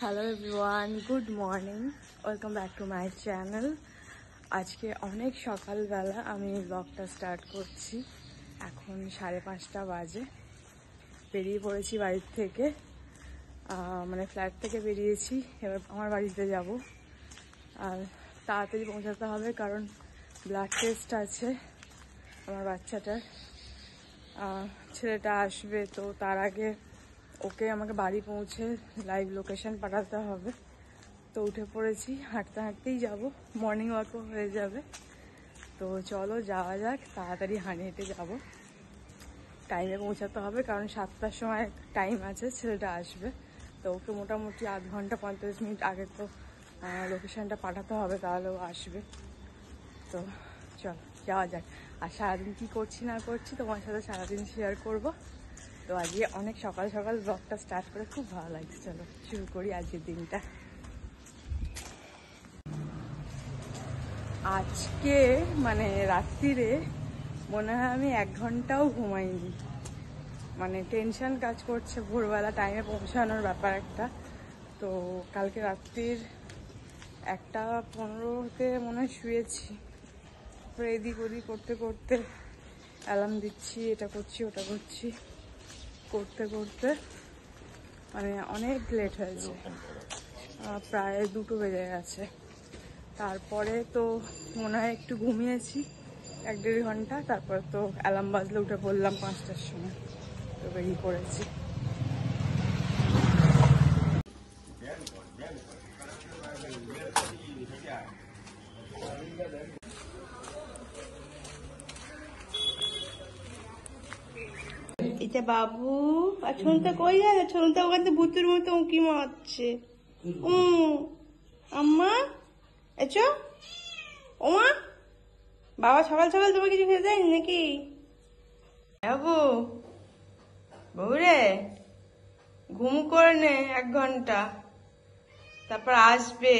Hello everyone, good morning, welcome back to my channel. আজকে অনেক সকালবেলা আমি ব্লগটা স্টার্ট করছি। এখন 5:30 বাজে। বেরিয়ে পড়েছি বাড়ির থেকে, মানে ফ্ল্যাট থেকে বেরিয়েছি। এবার আমার বাড়িতে যাব। আর তাড়াতাড়ি পৌঁছাতে হবে কারণ ব্লাড টেস্ট আছে আমার বাচ্চাটার। ছেলেটা আসবে, তো তার আগে ওকে আমাকে বাড়ি পৌঁছে লাইভ লোকেশন পাঠাতে হবে। তো উঠে পড়েছি, হাঁটতে হাঁটতেই যাব, মর্নিং ওয়াকও হয়ে যাবে। তো চলো যাওয়া যাক, তাড়াতাড়ি হেঁটে যাব। টাইমে পৌঁছাতে হবে কারণ 7টার সময় টাইম আছে, ছেলেটা আসবে। তো ওকে মোটামুটি 8 ঘন্টা 45 মিনিট আগে তো লোকেশনটা পাঠাতে হবে, তাহলে ও আসবে। তো চলো যাওয়া যাক। আর সারাদিন কী করছি না করছি তোমার সাথে সারাদিন শেয়ার করব। তো আজকে অনেক সকাল সকাল ব্লগটা স্টার্ট করে খুব ভালো লাগছে। চলো শুরু করি আজকের দিনটা। আজকে মানে রাত্রিরে মনে হয় আমি 1 ঘন্টাও ঘুমাইনি। মানে টেনশন কাজ করছে ভোরবেলা টাইমে পৌঁছানোর ব্যাপার একটা। তো কালকে রাত্রির 1:15-তে মনে হয় শুয়েছি। তারপরে এদিক ওদিক করতে করতে অ্যালার্ম দিচ্ছি, এটা করছি ওটা করছি, করতে করতে মানে অনেক লেট হয়েছে। প্রায় 2টো বেজে গেছে। তারপরে তো মনে হয় একটু ঘুমিয়েছি 1-1.5 ঘন্টা। তারপর তো অ্যালার্ম বাজলে উঠে পড়লাম 5টার সময়। তো বেরিয়ে পড়েছি। এটা বাবু আর ছোনটা কই গেছে? ছোনটা ওখানে ভূতের মতো উঁকি মারছে। আম্মা এচো, ওমা বাবা সকাল সকাল তোমার কিছু খেতে দেয়নি নাকি? বাবু বউরে ঘুম করে নে 1 ঘন্টা, তারপর আসবে।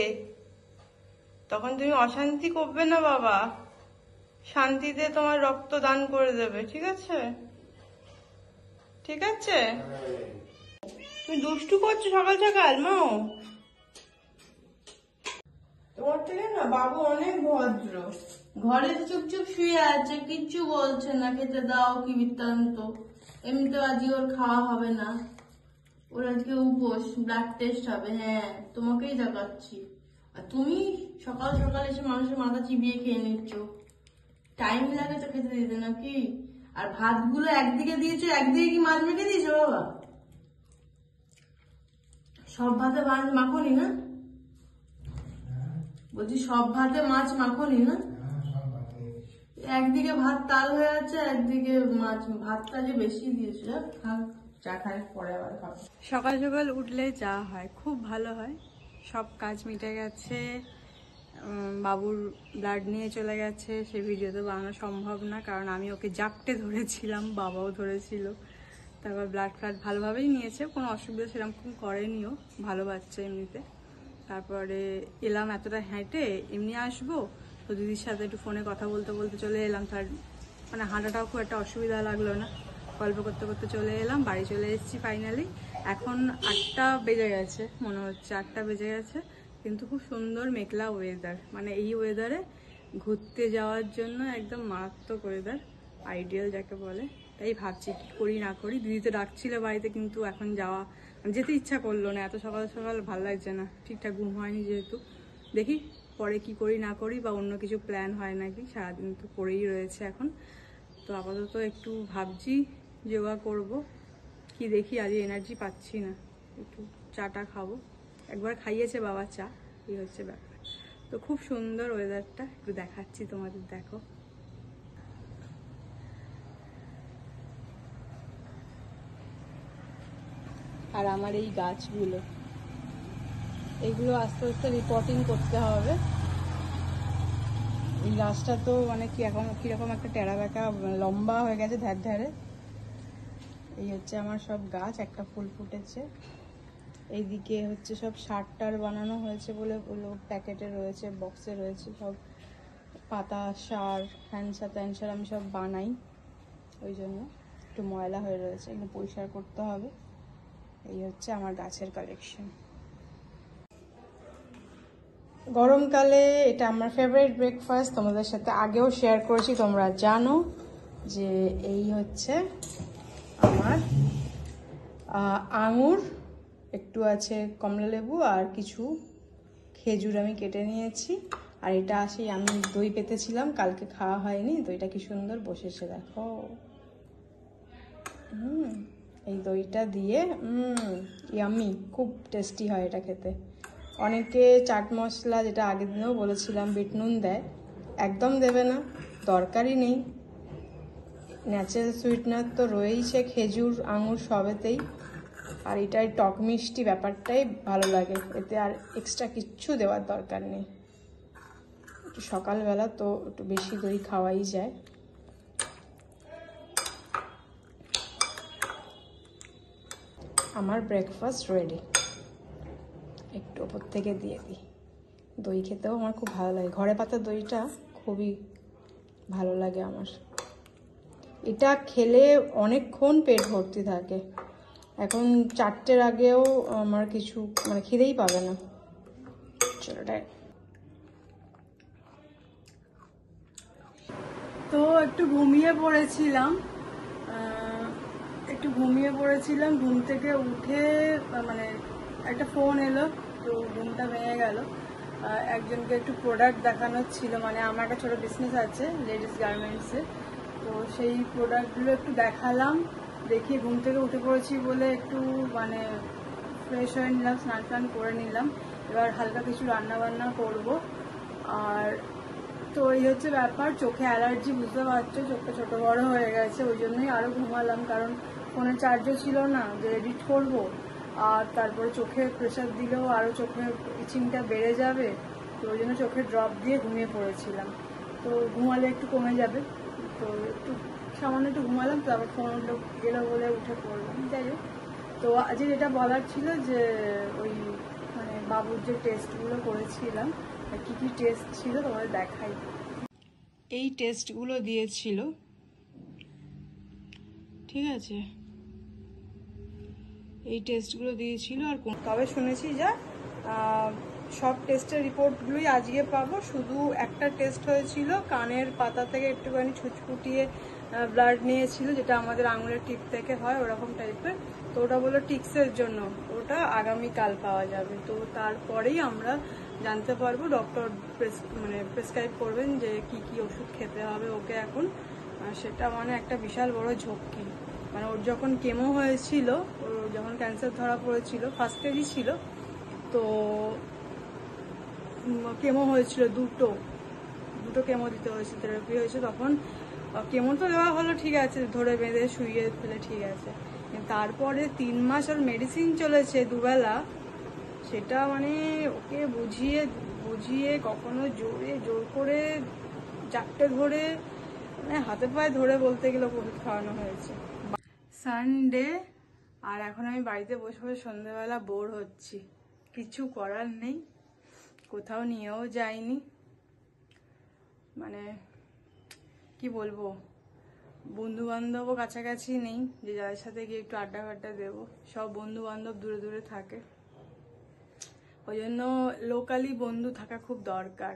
তখন তুমি অশান্তি করবে না বাবা, শান্তিতে তোমার রক্ত দান করে দেবে, ঠিক আছে? ঠিক আছে? তুমি দুষ্টু করছো সকাল সকাল মা। তোমার থেকে না বাবু অনেক ভদ্র। ঘরে চুপচুপ শুয়ে আছে, কিচ্ছু বলছে না, খেতে দাও কি বৃত্তান্ত। এমনিতে আজকে ওর খাওয়া হবে না, ওর আজকে উপোস, ব্লাড টেস্ট হবে। হ্যাঁ, তোমাকেই দেখাচ্ছি। আর তুমি সকাল সকাল এসে মানুষের মাথা চিবিয়ে খেয়ে নিচ্ছ। টাইম লাগে তো খেতে দিতে নাকি? আর ভাতগুলো একদিকে দিয়েছো, একদিকে কি মাছ মেখে দিয়েছো বাবা? সব ভাতে মাছ মাখনি না? বলছি সব ভাতে মাছ মাখনি না? একদিকে ভাত তাল হয়ে আছে, একদিকে মাছ। ভাতটা যে বেশি দিয়েছে, চা খাই পরে আবার খাবো। সকাল সকাল উঠলে যা হয় খুব ভালো হয়। সব কাজ মিটে গেছে, বাবুর ব্লাড নিয়ে চলে গেছে। সে ভিডিও তো বানানো সম্ভব না কারণ আমি ওকে জাপটে ধরেছিলাম, বাবাও ধরেছিল। তারপর ব্লাড ফ্লাড ভালোভাবেই নিয়েছে, কোনো অসুবিধা সেরকম করেনিও, ভালো বাচ্চা এমনিতে। তারপরে এলাম, এতটা হেঁটে এমনি আসবো তো দিদির সাথে একটু ফোনে কথা বলতে বলতে চলে এলাম। তার মানে হাঁটাটাও খুব একটা অসুবিধা লাগলো না, গল্প করতে করতে চলে এলাম। বাড়ি চলে এসেছি ফাইনালি। এখন 8টা বেজে গেছে, মনে হচ্ছে 8টা বেজে গেছে। কিন্তু খুব সুন্দর মেঘলা ওয়েদার, মানে এই ওয়েদারে ঘুরতে যাওয়ার জন্য একদম মারাত্মক ওয়েদার, আইডিয়াল যাকে বলে। তাই ভাবছি কি করি না করি। দিদি তো ডাকছিল বাড়িতে, কিন্তু এখন যাওয়া যেতে ইচ্ছা করলো না, এত সকাল সকাল ভালো লাগছে না, ঠিকঠাক ঘুম হয়নি যেহেতু। দেখি পরে কি করি না করি, বা অন্য কিছু প্ল্যান হয় নাকি। সারাদিন তো পড়েই রয়েছে এখন। তো আপাতত একটু ভাবছি যোগা করব কি, দেখি আজ এনার্জি পাচ্ছি না, একটু চাটা খাবো। একবার খাইয়েছে বাবা চা, এই হচ্ছে ব্যাপার। তো খুব সুন্দর ওয়েদারটা, একটু দেখাচ্ছি তোমাদের, দেখো। আর আমার এই গাছগুলো, এগুলো আস্তে আস্তে রিপোর্টিং করতে হবে। এই গাছটা তো মানে কিরকম একটা টেরা বেঁকা লম্বা হয়ে গেছে ধার ধারে। এই হচ্ছে আমার সব গাছ, একটা ফুল ফুটেছে। এইদিকে হচ্ছে সব সার বানানো হয়েছে বলে ওগুলো প্যাকেটে রয়েছে, বক্সে রয়েছে সব পাতা সার, হ্যান্ডসার ট্যান্সার আমি সব বানাই, ওই জন্য একটু ময়লা হয়ে রয়েছে, এগুলো পরিষ্কার করতে হবে। এই হচ্ছে আমার গাছের কালেকশন। গরমকালে এটা আমার ফেভারিট ব্রেকফাস্ট, তোমাদের সাথে আগেও শেয়ার করেছি, তোমরা জানো যে এই হচ্ছে আমার আঙুর, একটু আছে কমলা লেবু আর কিছু খেজুর আমি কেটে নিয়েছি। আর এটা আসি আমি দই পেতেছিলাম, কালকে খাওয়া হয়নি, দইটা কি সুন্দর বসেছে দেখো। এই দইটা দিয়ে ইয়ামি, খুব টেস্টি হয় এটা খেতে। অনেকে চাট মশলা, যেটা আগের দিনেও বলেছিলাম, বিট নুন দেয়, একদম দেবে না, দরকারই নেই। ন্যাচারাল সুইটনার তো রয়েইছে খেজুর আঙুর সবেতেই, আর এটাই টক মিষ্টি ব্যাপারটাই ভালো লাগে, এতে আর এক্সট্রা কিচ্ছু দেওয়ার দরকার নেই। একটু সকালবেলা তো একটু বেশি দই খাওয়াই যায়। আমার ব্রেকফাস্ট রেডি, একটু ওপর থেকে দিয়ে দিই। দই খেতেও আমার খুব ভালো লাগে, ঘরে পাতা দইটা খুবই ভালো লাগে আমার। এটা খেলে অনেকক্ষণ পেট ভর্তি থাকে, এখন 4টের আগেও আমার কিছু মানে খিদেই পাবে না। চলো তো একটু ঘুমিয়ে পড়েছিলাম, ঘুম থেকে উঠে মানে একটা ফোন এলো, তো ঘুমটা ভেঙে গেল। একজনকে একটু প্রোডাক্ট দেখানোর ছিল, মানে আমার একটা ছোটো বিজনেস আছে লেডিস গার্মেন্টসে, তো সেই প্রোডাক্টগুলো একটু দেখালাম। দেখিয়ে ঘুম থেকে উঠে পড়েছি বলে একটু মানে ফ্রেশ হয়ে নিলাম, স্নান টান করে নিলাম। এবার হালকা কিছু রান্না বান্না করব। আর তো এই হচ্ছে ব্যাপার, চোখে অ্যালার্জি, বুঝতে পারছো, চোখটা ছোটো বড়ো হয়ে গেছে, ওই জন্যই আরও ঘুমালাম, কারণ ফোনে চার্জও ছিল না যে এডিট করব। আর তারপরে চোখে প্রেশার দিলেও আরও চোখে ইচিংটা বেড়ে যাবে, তো ওই জন্য চোখে ড্রপ দিয়ে ঘুমিয়ে পড়েছিলাম। তো ঘুমালে একটু কমে যাবে, তো একটু সামান্য একটু ঘুমালাম, তো আবার ফোন গেলো বলে উঠে পড়লাম। যাই হোক, তো আজকে যেটা বলার ছিল যে ওই মানে বাবুর যে টেস্টগুলো করেছিলাম, কি কি টেস্ট ছিল তোমাদের দেখাই। এই টেস্টগুলো দিয়েছিল, ঠিক আছে, এই টেস্টগুলো দিয়েছিল। আর তবে শুনেছি যা সব টেস্টের রিপোর্টগুলোই আজকে পাবো, শুধু একটা টেস্ট হয়েছিল কানের পাতা থেকে একটুখানি ছুচকুটিয়ে ব্লাড নিয়েছিল, যেটা আমাদের আঙুলের টিপ থেকে হয় ওরকম টাইপের, তো ওটা বললো টিক্সের জন্য, ওটা আগামীকাল পাওয়া যাবে। তো তারপরেই আমরা জানতে পারবো, ডক্টর মানে প্রেসক্রাইব করবেন যে কি কি ওষুধ খেতে হবে ওকে এখন। সেটা মানে একটা বিশাল বড় ঝক্কি, মানে ওর যখন কেমো হয়েছিল, ওর যখন ক্যান্সার ধরা পড়েছিল, ফার্স্ট স্টেজই ছিল, তো কেমো হয়েছিল দুটো কেমো দিতে হয়েছে, থেরাপি হয়েছে। তখন কেমো তো দেওয়া হলো, ঠিক আছে, ধরে বেঁধে শুইয়ে ফেলে ঠিক আছে, তারপরে 3 মাস ওর মেডিসিন চলেছে দুবেলা, সেটা মানে ওকে বুঝিয়ে কখনো জোর করে চাপটে ধরে, মানে হাতে পায়ে ধরে বলতে গেলে ওষুধ খাওয়ানো হয়েছে। সানডে, আর এখন আমি বাড়িতে বসে বসে সন্ধ্যেবেলা বোর হচ্ছি, কিছু করার নেই, কোথাও নিয়েও যাইনি, মানে কি বলবো, বন্ধু বান্ধবও কাছাকাছি নেই যে যাদের সাথে গিয়ে একটু আড্ডা ফাড্ডা দেবো, সব বন্ধু বান্ধব দূরে দূরে থাকে, ওই জন্য লোকালি বন্ধু থাকা খুব দরকার,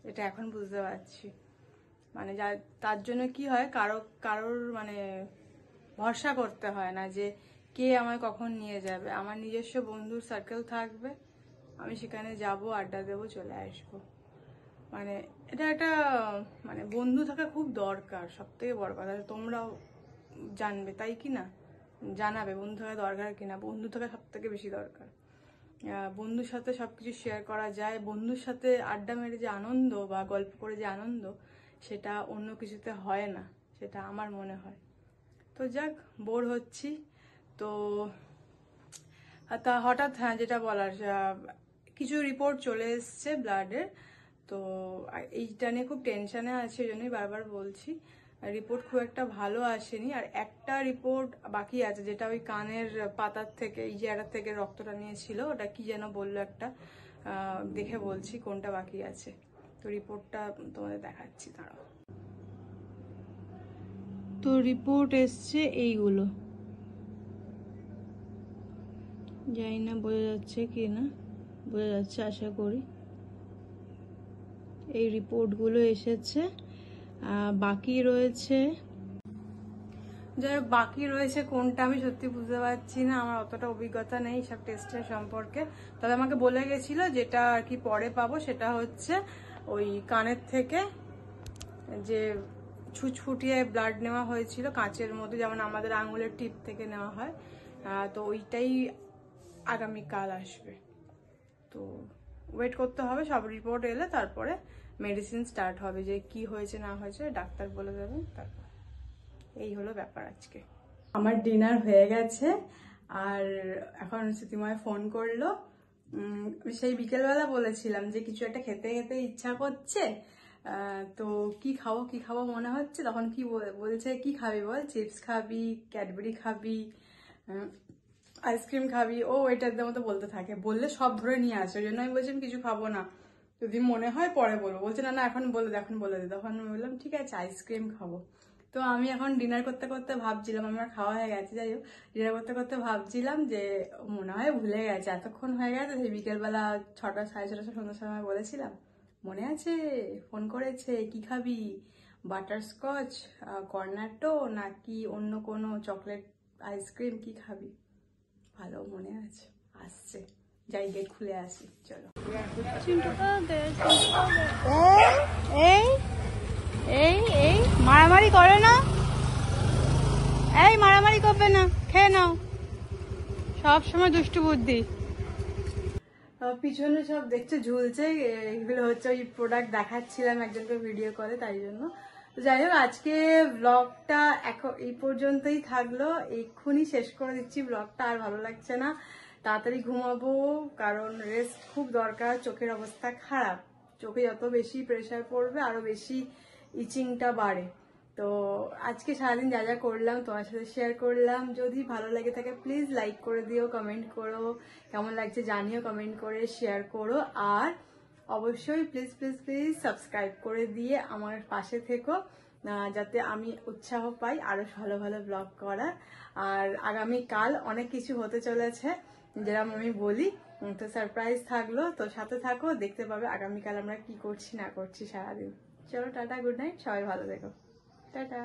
এটা এখন বুঝতে পারছি। মানে তার জন্য কি হয়, কারোর মানে ভরসা করতে হয় না যে কে আমায় কখন নিয়ে যাবে, আমার নিজস্ব বন্ধুর সার্কেল থাকবে, আমি সেখানে যাব, আড্ডা দেবো, চলে আসবো। মানে এটা একটা মানে বন্ধু থাকা খুব দরকার, সব থেকে বড় কথা, তোমরাও জানবে তাই কি না, জানাবে বন্ধু থাকা দরকার কিনা। বন্ধু থাকা সব থেকে বেশি দরকার, বন্ধুর সাথে সবকিছু শেয়ার করা যায়, বন্ধুর সাথে আড্ডা মেরে যে আনন্দ বা গল্প করে যে আনন্দ, সেটা অন্য কিছুতে হয় না, সেটা আমার মনে হয়। তো যাক, বোর হচ্ছি তো, তা হঠাৎ হ্যাঁ যেটা বলার, কিছু রিপোর্ট চলে এসছে ব্লাডের, তো এইটা নিয়ে খুব টেনশনে আছে, ওই জন্যই বারবার বলছি। রিপোর্ট খুব একটা ভালো আসেনি, আর একটা রিপোর্ট বাকি আছে, যেটা ওই কানের পাতার থেকে, এই জায়গা থেকে রক্তটা নিয়েছিল, ওটা কি যেন বললো একটা, দেখে বলছি কোনটা বাকি আছে, তো রিপোর্টটা তোমাদের দেখাচ্ছি, দাঁড়াও। তো রিপোর্ট এসছে এইগুলো, জানি না বোঝা যাচ্ছে কি না, বোঝা যাচ্ছে আশা করি, এই রিপোর্টগুলো এসেছে। বাকি রয়েছে, যাই হোক বাকি রয়েছে কোনটা আমি সত্যি বুঝতে পারছি না, আমার অতটা অভিজ্ঞতা নেই সব টেস্টের সম্পর্কে। তবে আমাকে বলে গেছিল যেটা আর কি পরে পাবো সেটা হচ্ছে ওই কানের থেকে যে ছুটফুটিয়ে ব্লাড নেওয়া হয়েছিল কাঁচের মধ্যে, যেমন আমাদের আঙুলের টিপ থেকে নেওয়া হয়, তো ওইটাই আগামীকাল আসবে। তো ওয়েট করতে হবে, সব রিপোর্ট এলে তারপরে মেডিসিন স্টার্ট হবে, যে কি হয়েছে না হয়েছে ডাক্তার বলে দেবেন। তারপর এই হলো ব্যাপার আজকে। আমার ডিনার হয়ে গেছে, আর এখন শ্রুতিময় ফোন করলো। সেই বিকেলবেলা বলেছিলাম যে কিছু একটা খেতে খেতে ইচ্ছা করছে, তো কি খাবো মনে হচ্ছে, তখন কি বলছে কি খাবি বল, চিপস খাবি, ক্যাডবেরি খাবি, আইসক্রিম খাবি, ও এটার মতো বলতে থাকে, বললে সব ধরে নিয়ে আসে। ওই জন্য আমি বলছি আমি কিছু খাবো না, যদি মনে হয় পরে বলবো। বলছে না না এখন বলে দে। তখন আমি বললাম ঠিক আছে আইসক্রিম খাবো। তো আমি এখন ডিনার করতে করতে ভাবছিলাম, আমার খাওয়া হয়ে গেছে, যাই হোক ডিনার করতে করতে ভাবছিলাম যে মনে হয় ভুলে গেছে, এতক্ষণ হয়ে গেছে, সেই বিকেলবেলা 6টা 6:30 সন্ধ্যার সময় বলেছিলাম, মনে আছে ফোন করেছে, কি খাবি, বাটারস্কচ, কর্নেটো নাকি অন্য কোনো চকলেট আইসক্রিম, কি খাবি? ভালো মনে আছে, আসছে, যাই গেট খুলে আসি, চলো। এই মারামারি করে না, এই মারামারি করবে না, খেয়ে নাও, সব সময় দুষ্টু বুদ্ধি। পিছনে সব দেখছে ঝুলছে, এগুলো হচ্ছে ওই প্রোডাক্ট দেখাচ্ছিলাম একজনকে ভিডিও করে, তাই জন্য। তো যাই হোক আজকে ব্লগটা এখন এই পর্যন্তই থাকলো, এক্ষুনি শেষ করে দিচ্ছি ব্লগটা, আর ভালো লাগছে না, তাড়াতাড়ি ঘুমাবো, কারণ রেস্ট খুব দরকার, চোখের অবস্থা খারাপ, চোখে যত বেশি প্রেশার পড়বে আরো বেশি ইচিংটা বাড়ে। তো আজকে সারাদিন যা যা করলাম তোমার সাথে শেয়ার করলাম, যদি ভালো লেগে থাকে প্লিজ লাইক করে দিও, কমেন্ট করো, কেমন লাগছে জানিও কমেন্ট করে, শেয়ার করো, আর অবশ্যই প্লিজ প্লিজ প্লিজ সাবস্ক্রাইব করে দিয়ে আমার পাশে থেকো, যাতে আমি উৎসাহ পাই আরো ভালো ভালো ব্লগ করার। আর আগামীকাল অনেক কিছু হতে চলেছে, যেরকম আমি বলি, তো সারপ্রাইজ থাকলো, তো সাথে থাকো, দেখতে পাবে আগামীকাল আমরা কি করছি না করছি সারাদিন। চলো টাটা, গুড নাইট, সবাই ভালো থেকো, টাটা।